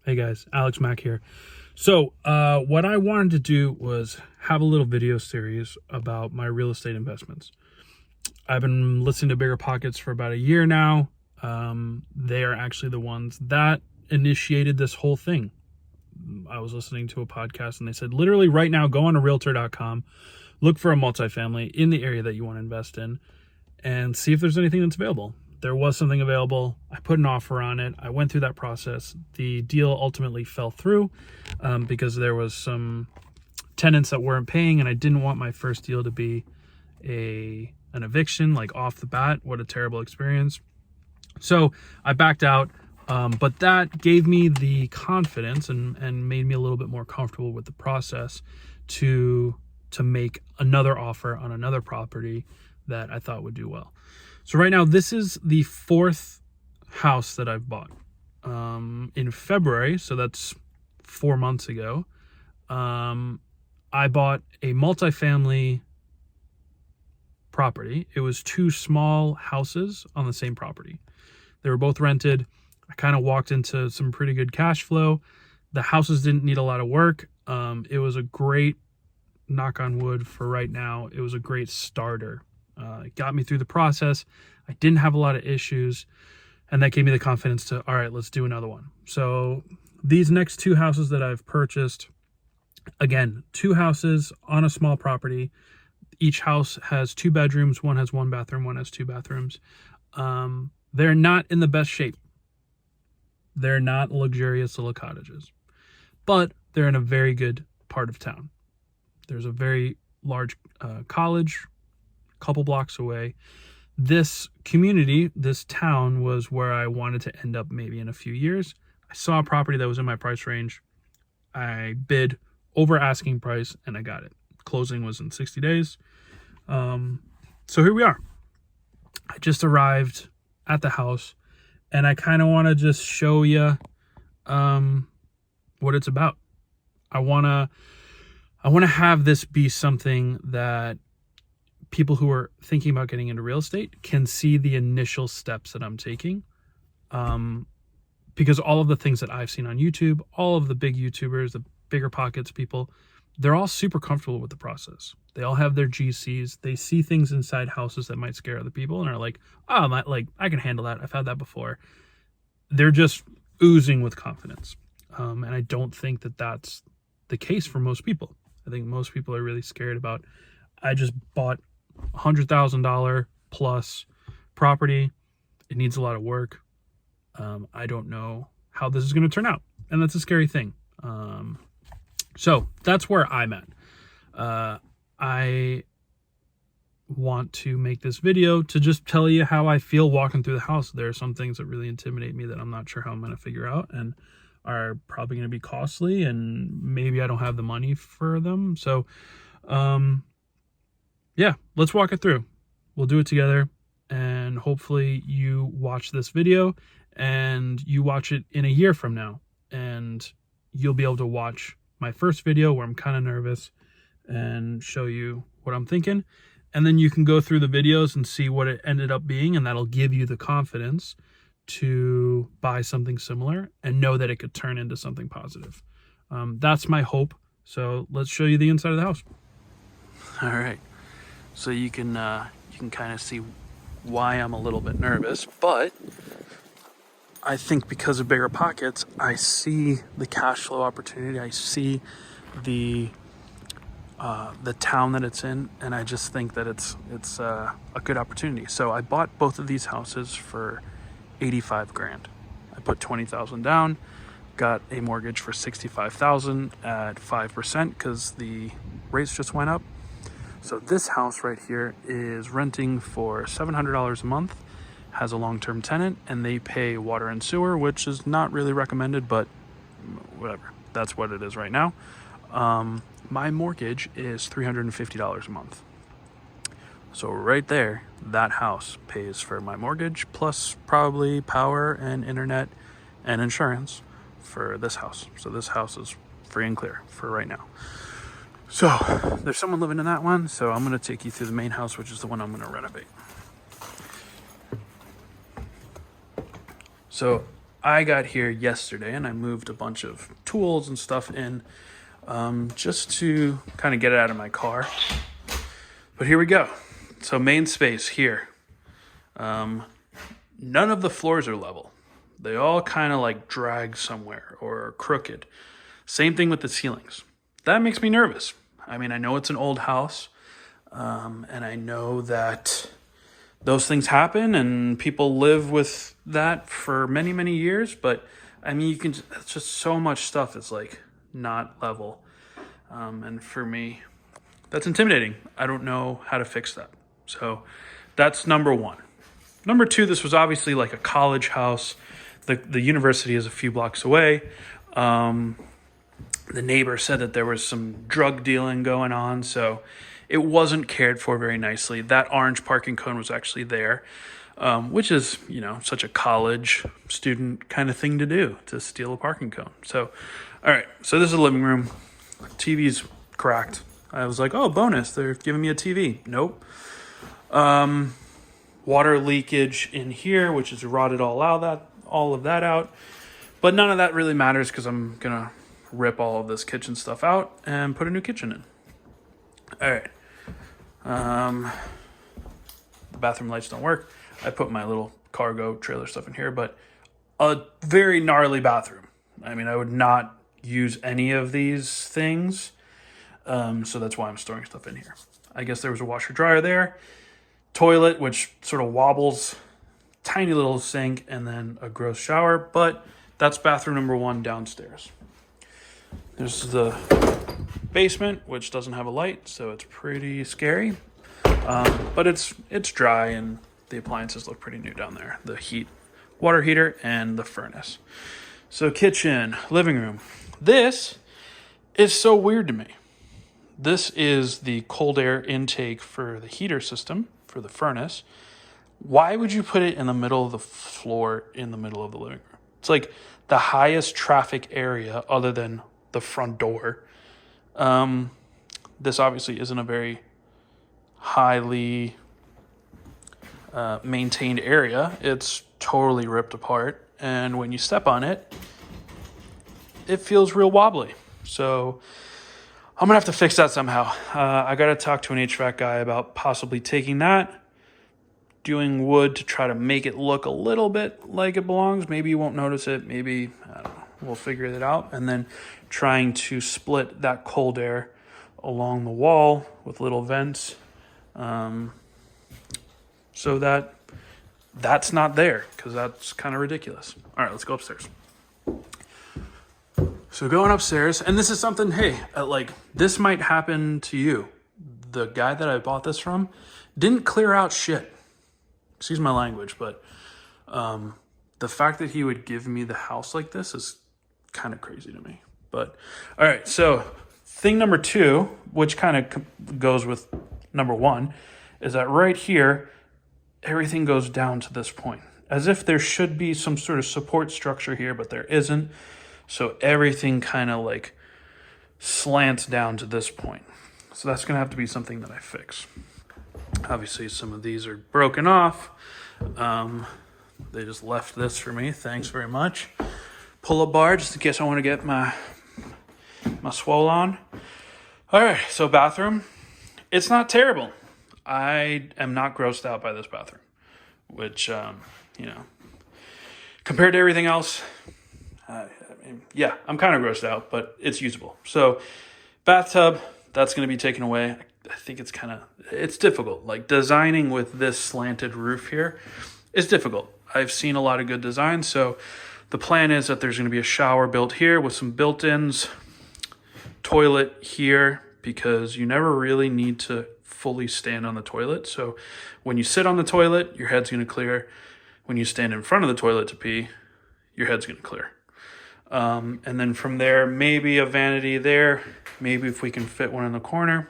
Hey guys, Alex Mack here. So what I wanted to do was have a little video series about my real estate investments. I've been listening to Bigger Pockets for about a year now. They are actually the ones that initiated this whole thing. I was listening to a podcast and they said, literally right now, go on to realtor.com, look for a multifamily in the area that you want to invest in, and see if there's anything that's available. There was something available. I put an offer on it. I went through that process. The deal ultimately fell through because there was some tenants that weren't paying, and I didn't want my first deal to be an eviction, like off the bat. What a terrible experience. So I backed out, but that gave me the confidence and made me a little bit more comfortable with the process to make another offer on another property that I thought would do well. So right now, this is the fourth house that I've bought. In February, so that's 4 months ago, I bought a multifamily property. It was two small houses on the same property. They were both rented. I kind of walked into some pretty good cash flow. The houses didn't need a lot of work. It was a great, knock on wood for right now, it was a great starter. It got me through the process. I didn't have a lot of issues, and that gave me the confidence to, all right, let's do another one. So these next two houses that I've purchased, again, two houses on a small property. Each house has 2 bedrooms. One has 1 bathroom. One has 2 bathrooms. They're not in the best shape. They're not luxurious little cottages, but they're in a very good part of town. There's a very large college couple blocks away. This community, this town, was where I wanted to end up maybe in a few years. I saw a property that was in my price range. I bid over asking price and I got it. Closing was in 60 days. So here we are. I just arrived at the house and I kind of want to just show you what it's about. I want to have this be something that people who are thinking about getting into real estate can see the initial steps that I'm taking. Because all of the things that I've seen on YouTube, all of the big YouTubers, the Bigger Pockets people, they're all super comfortable with the process. They all have their GCs. They see things inside houses that might scare other people and are like, oh, I can handle that. I've had that before. They're just oozing with confidence. And I don't think that that's the case for most people. I think most people are really scared about, I just bought $100,000 plus property. It needs a lot of work. I don't know how this is going to turn out. And that's a scary thing. So that's where I'm at. I want to make this video to just tell you how I feel walking through the house. There are some things that really intimidate me that I'm not sure how I'm going to figure out and are probably going to be costly, and maybe I don't have the money for them. So, yeah, let's walk it through. We'll do it together, and hopefully you watch this video and you watch it in a year from now, and you'll be able to watch my first video where I'm kind of nervous and show you what I'm thinking. And then you can go through the videos and see what it ended up being, and that'll give you the confidence to buy something similar and know that it could turn into something positive. That's my hope. So let's show you the inside of the house. All right. So you can kind of see why I'm a little bit nervous, but I think because of Bigger Pockets, I see the cash flow opportunity. I see the town that it's in, and I just think that it's a good opportunity. So I bought both of these houses for $85,000. I put $20,000 down, got a mortgage for $65,000 at 5% because the rates just went up. So this house right here is renting for $700 a month, has a long-term tenant, and they pay water and sewer, which is not really recommended, but whatever. That's what it is right now. My mortgage is $350 a month. So right there, that house pays for my mortgage, plus probably power and internet and insurance for this house. So this house is free and clear for right now. So there's someone living in that one. So I'm going to take you through the main house, which is the one I'm going to renovate. So I got here yesterday and I moved a bunch of tools and stuff in just to kind of get it out of my car. But here we go. So main space here. None of the floors are level. They all kind of like drag somewhere or are crooked. Same thing with the ceilings. That makes me nervous. I mean, I know it's an old house, and I know that those things happen and people live with that for many, many years. But I mean, it's just so much stuff is like not level. And for me, that's intimidating. I don't know how to fix that. So that's number one. Number two, this was obviously like a college house. The university is a few blocks away. The neighbor said that there was some drug dealing going on, so it wasn't cared for very nicely. That orange parking cone was actually there, which is, such a college student kind of thing to do, to steal a parking cone. So, all right, so this is the living room. TV's cracked. I was like, oh, bonus, they're giving me a TV. Nope. Water leakage in here, which is rotted all of that out. But none of that really matters because I'm going to rip all of this kitchen stuff out and put a new kitchen in. All right. The bathroom lights don't work. I put my little cargo trailer stuff in here, but a very gnarly bathroom. I mean, I would not use any of these things. So that's why I'm storing stuff in here. I guess there was a washer dryer there. Toilet, which sort of wobbles, tiny little sink, and then a gross shower. But that's bathroom number one downstairs. This is the basement, which doesn't have a light, so it's pretty scary. But it's dry, and the appliances look pretty new down there. The water heater, and the furnace. So kitchen, living room. This is so weird to me. This is the cold air intake for the heater system, for the furnace. Why would you put it in the middle of the floor in the middle of the living room? It's like the highest traffic area other than the front door. This obviously isn't a very highly maintained area. It's totally ripped apart. And when you step on it, it feels real wobbly. So I'm going to have to fix that somehow. I got to talk to an HVAC guy about possibly taking that, doing wood to try to make it look a little bit like it belongs. Maybe you won't notice it. Maybe, I don't know, we'll figure it out. And then trying to split that cold air along the wall with little vents, so that's not there, because that's kind of ridiculous. All right, let's go upstairs. So going upstairs, and this is something, this might happen to you. The guy that I bought this from didn't clear out shit. Excuse my language, but the fact that he would give me the house like this is kind of crazy to me. But all right, so thing number two, which kind of goes with number one, is that right here, everything goes down to this point, as if there should be some sort of support structure here, but there isn't. So everything kind of like slants down to this point. So that's going to have to be something that I fix. Obviously, some of these are broken off. They just left this for me. Thanks very much. Pull-up bar, just in case I want to get my swole on. All right, so bathroom. It's not terrible. I am not grossed out by this bathroom, which, compared to everything else, I'm kind of grossed out, but it's usable. So bathtub, that's going to be taken away. I think it's difficult. Like designing with this slanted roof here is difficult. I've seen a lot of good designs. So the plan is that there's going to be a shower built here with some built-ins, toilet here, because you never really need to fully stand on the toilet. So when you sit on the toilet, your head's going to clear. When you stand in front of the toilet to pee, your head's going to clear. And then from there, maybe a vanity there. Maybe if we can fit one in the corner,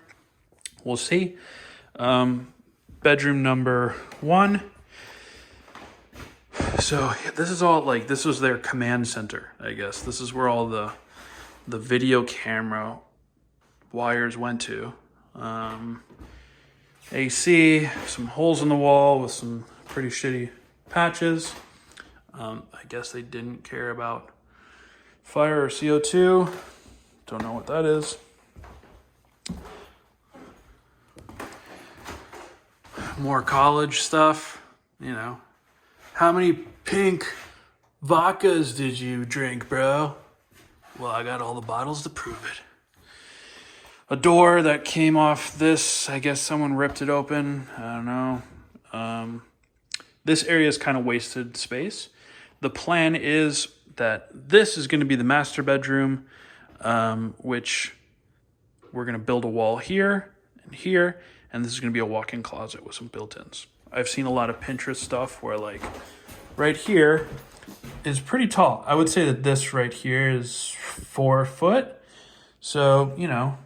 we'll see. Bedroom number one. So this is all this was their command center, I guess. This is where all the video camera wires went to. AC, some holes in the wall with some pretty shitty patches. I guess they didn't care about fire or CO2. Don't know what that is. More college stuff, you know. How many pink vodkas did you drink, bro? Well, I got all the bottles to prove it. A door that came off this, I guess someone ripped it open. I don't know. This area is kind of wasted space. The plan is that this is going to be the master bedroom, which we're going to build a wall here and here, and this is going to be a walk-in closet with some built-ins. I've seen a lot of Pinterest stuff where like right here is pretty tall. I would say that this right here is 4 foot. So, you know,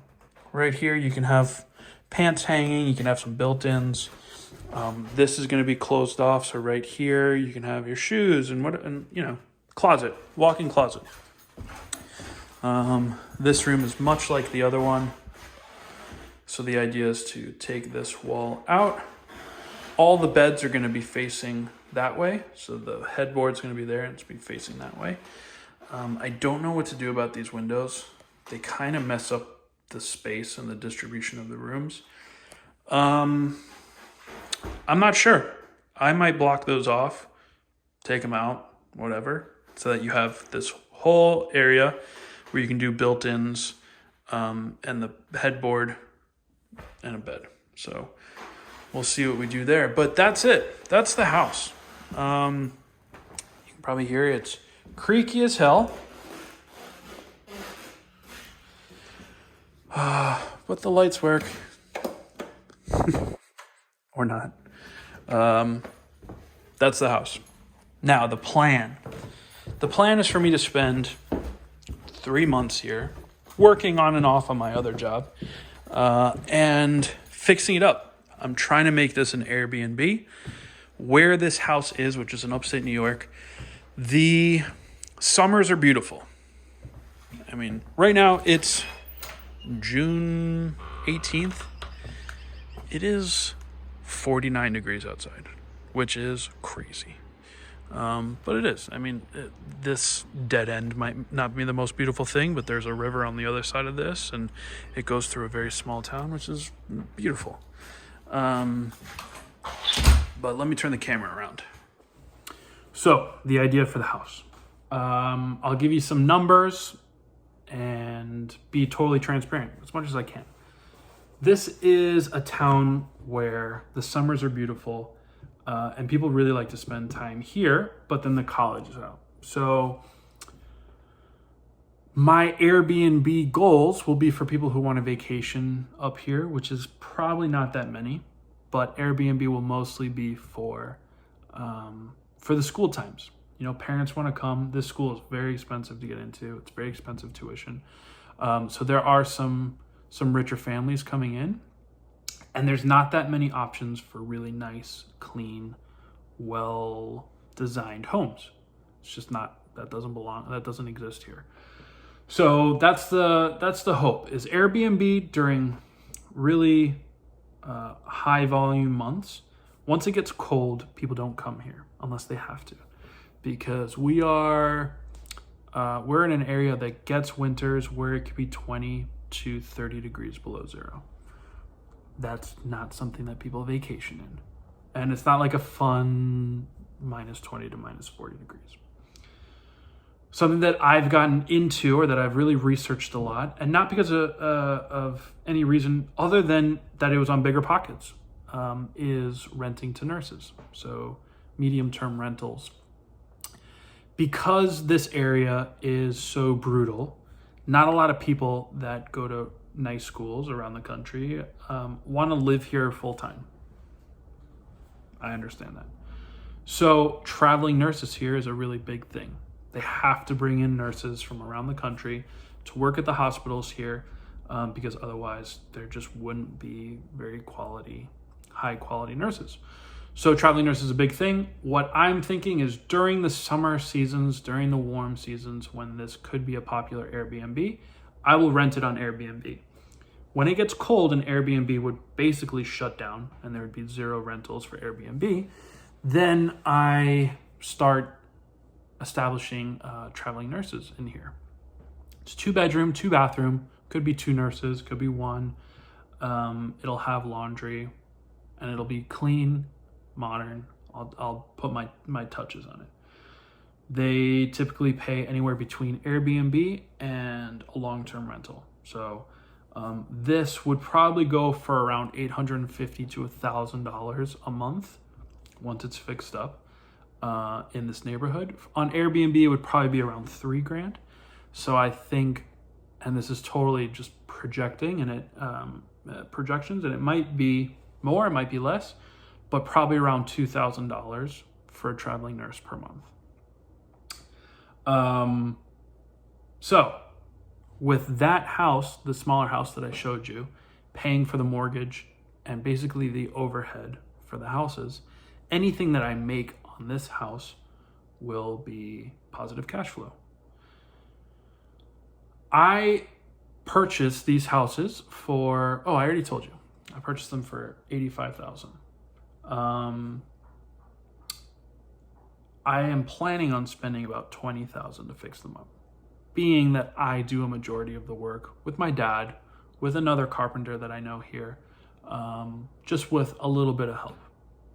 right here you can have pants hanging, you can have some built-ins. This is going to be closed off, so right here you can have your shoes and you know, closet, walk-in closet. This room is much like the other one, so the idea is to take this wall out. All the beds are going to be facing that way, so the headboard's going to be there and it's be facing that way. I don't know what to do about these windows. They kind of mess up the space and the distribution of the rooms. I'm not sure. I might block those off, take them out, whatever, so that you have this whole area where you can do built-ins, and the headboard and a bed. So we'll see what we do there. But that's it. That's the house. You can probably hear it's creaky as hell. But the lights work. Or not. That's the house. Now, the plan. The plan is for me to spend 3 months here, working on and off on my other job, and fixing it up. I'm trying to make this an Airbnb. Where this house is, which is in upstate New York, the summers are beautiful. I mean, right now it's June 18th. It is 49 degrees outside, which is crazy. But it is. I mean, this dead end might not be the most beautiful thing, but there's a river on the other side of this, and it goes through a very small town, which is beautiful. But let me turn the camera around. So, the idea for the house. I'll give you some numbers and be totally transparent as much as I can. This is a town where the summers are beautiful, and people really like to spend time here, but then the college is out. So my Airbnb goals will be for people who want a vacation up here, which is probably not that many, but Airbnb will mostly be for the school times. You know, parents want to come. This school is very expensive to get into. It's very expensive tuition. So there are some richer families coming in, and there's not that many options for really nice, clean, well-designed homes. It's just not, that doesn't exist here. So that's the hope, is Airbnb during really high volume months. Once it gets cold, people don't come here unless they have to, because we're in an area that gets winters where it could be 20 to 30 degrees below zero. That's not something that people vacation in. And it's not like a fun minus 20 to minus 40 degrees. Something that I've gotten into, or that I've really researched a lot, and not because of any reason other than that it was on Bigger Pockets, is renting to nurses. So medium-term rentals. Because this area is so brutal, not a lot of people that go to nice schools around the country want to live here full-time. I understand that. So traveling nurses here is a really big thing. They have to bring in nurses from around the country to work at the hospitals here, because otherwise there just wouldn't be high quality nurses. So traveling nurses is a big thing. What I'm thinking is during the summer seasons, during the warm seasons, when this could be a popular Airbnb, I will rent it on Airbnb. When it gets cold and Airbnb would basically shut down and there would be zero rentals for Airbnb, then I start establishing traveling nurses in here. It's 2-bedroom, 2-bathroom, could be 2 nurses, could be 1. It'll have laundry, and it'll be clean, modern. I'll put my touches on it. They typically pay anywhere between Airbnb and a long-term rental. So this would probably go for around $850 to $1,000 a month once it's fixed up in this neighborhood. On Airbnb, it would probably be around $3,000. So I think, and this is totally just projecting and projections, and it might be more, it might be less, but probably around $2,000 for a traveling nurse per month. So with that house, the smaller house that I showed you, paying for the mortgage and basically the overhead for the houses, anything that I make on this house will be positive cash flow. I purchased these houses for, I already told you, I purchased them for $85,000. I am planning on spending about $20,000 to fix them up, being that I do a majority of the work with my dad, with another carpenter that I know here, just with a little bit of help.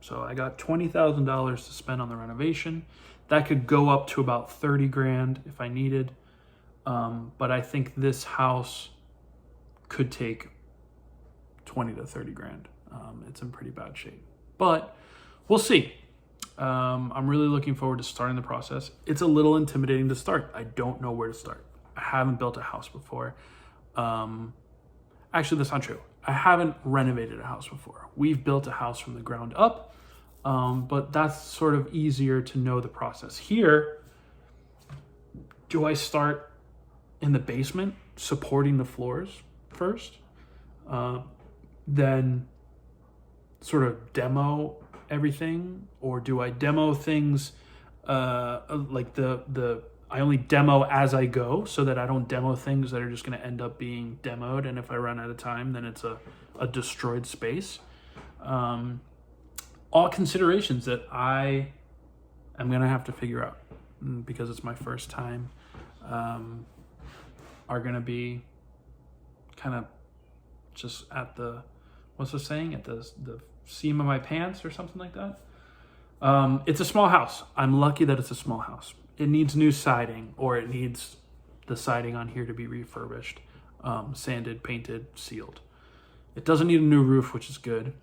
So I got $20,000 to spend on the renovation. That could go up to about $30,000 if I needed. But I think this house could take $20,000 to $30,000. It's in pretty bad shape, but we'll see. I'm really looking forward to starting the process. It's a little intimidating to start. I don't know where to start. I haven't built a house before. Actually, that's not true. I haven't renovated a house before. We've built a house from the ground up, but that's sort of easier to know the process. Here, do I start in the basement, supporting the floors first, then sort of demo everything, or do I demo things like I only demo as I go, so that I don't demo things that are just going to end up being demoed, and if I run out of time, then it's a destroyed space. All considerations that I am going to have to figure out, because it's my first time, are going to be kind of just at the, what's the saying, at the seam of my pants or something like that. It's a small house. I'm lucky that it's a small house. It needs new siding, or it needs the siding on here to be refurbished, sanded, painted, sealed. It doesn't need a new roof, which is good.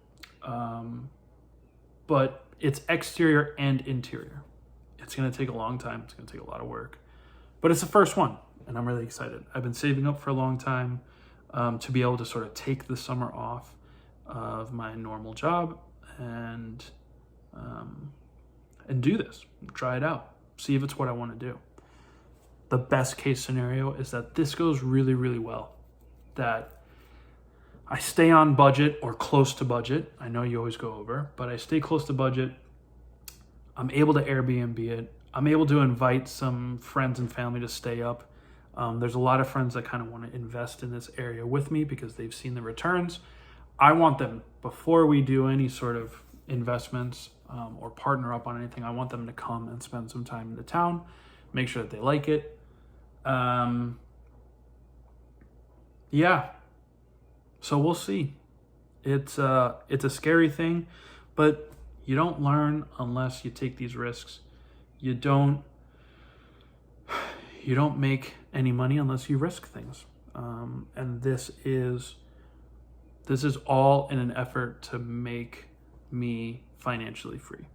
But it's exterior and interior. It's going to take a long time. It's going to take a lot of work, but it's the first one, and I'm really excited. I've been saving up for a long time to be able to sort of take the summer off of my normal job and do this, try it out, see if it's what I want to do. The best case scenario is that this goes really, really well, that I stay on budget or close to budget. I know you always go over, but I stay close to budget. I'm able to Airbnb it. I'm able to invite some friends and family to stay up. There's a lot of friends that kind of want to invest in this area with me because they've seen the returns. I want them, before we do any sort of investments or partner up on anything, I want them to come and spend some time in the town, make sure that they like it. Yeah. So we'll see. It's a scary thing, but you don't learn unless you take these risks. You don't make any money unless you risk things. And this is all in an effort to make me financially free.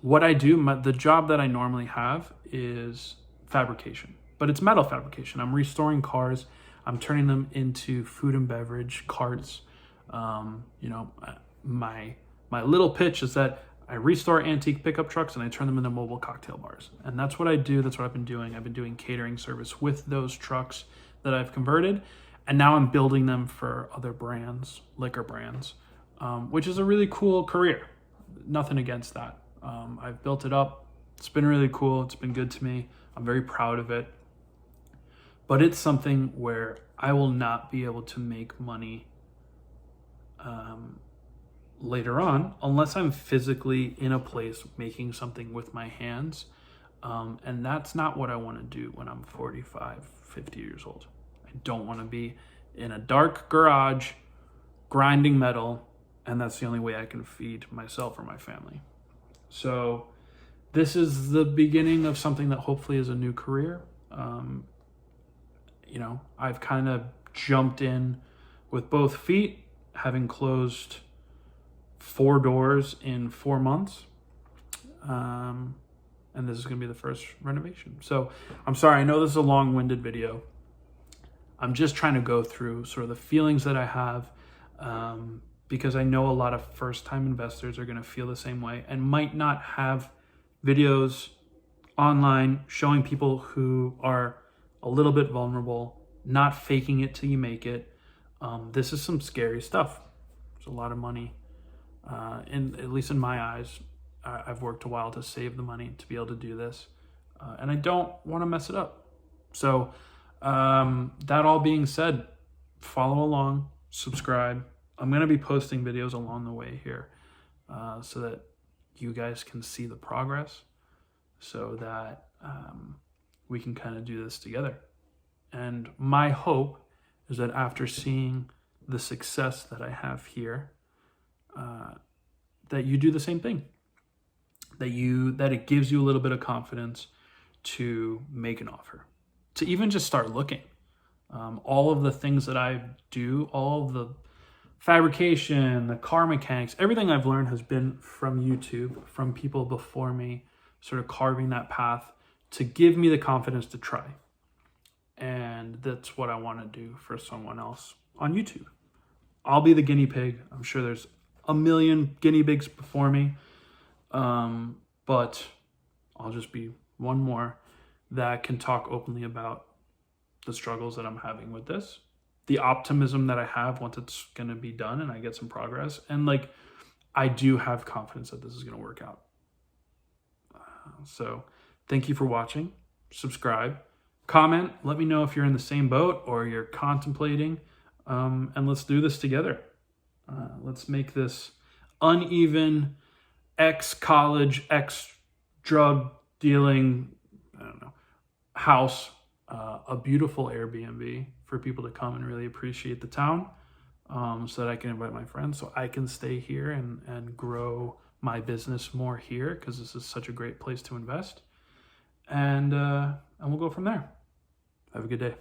What I do, the job that I normally have is fabrication, but it's metal fabrication. I'm restoring cars. I'm turning them into food and beverage carts. My little pitch is that I restore antique pickup trucks and I turn them into mobile cocktail bars. And that's what I do. That's what I've been doing. I've been doing catering service with those trucks that I've converted. And now I'm building them for other brands, liquor brands, which is a really cool career. Nothing against that. I've built it up. It's been really cool. It's been good to me. I'm very proud of it. But it's something where I will not be able to make money later on unless I'm physically in a place making something with my hands And that's not what I want to do when I'm 45, 50 years old. I don't want to be in a dark garage grinding metal, and that's the only way I can feed myself or my family. So this is the beginning of something that hopefully is a new career. I've kind of jumped in with both feet, having closed 4 doors in 4 months. And this is going to be the first renovation. So I'm sorry, I know this is a long-winded video. I'm just trying to go through sort of the feelings that I have, because I know a lot of first-time investors are going to feel the same way and might not have videos online showing people who are a little bit vulnerable, not faking it till you make it. This is some scary stuff. There's a lot of money, at least in my eyes. I've worked a while to save the money to be able to do this, and I don't want to mess it up. So that all being said, follow along, subscribe. I'm going to be posting videos along the way here, so that you guys can see the progress, so that we can kind of do this together. And my hope is that after seeing the success that I have here, that you do the same thing. That it gives you a little bit of confidence to make an offer, to even just start looking. All of the things that I do, all of the fabrication, the car mechanics, everything I've learned has been from YouTube, from people before me, sort of carving that path to give me the confidence to try. And that's what I want to do for someone else on YouTube. I'll be the guinea pig. I'm sure there's a million guinea pigs before me. But I'll just be one more that can talk openly about the struggles that I'm having with this, the optimism that I have once it's going to be done and I get some progress. And I do have confidence that this is going to work out. So thank you for watching. Subscribe, comment, let me know if you're in the same boat or you're contemplating, and let's do this together. Let's make this uneven, ex-college, ex-drug dealing, house, a beautiful Airbnb for people to come and really appreciate the town, so that I can invite my friends, so I can stay here and grow my business more here, because this is such a great place to invest. And we'll go from there. Have a good day.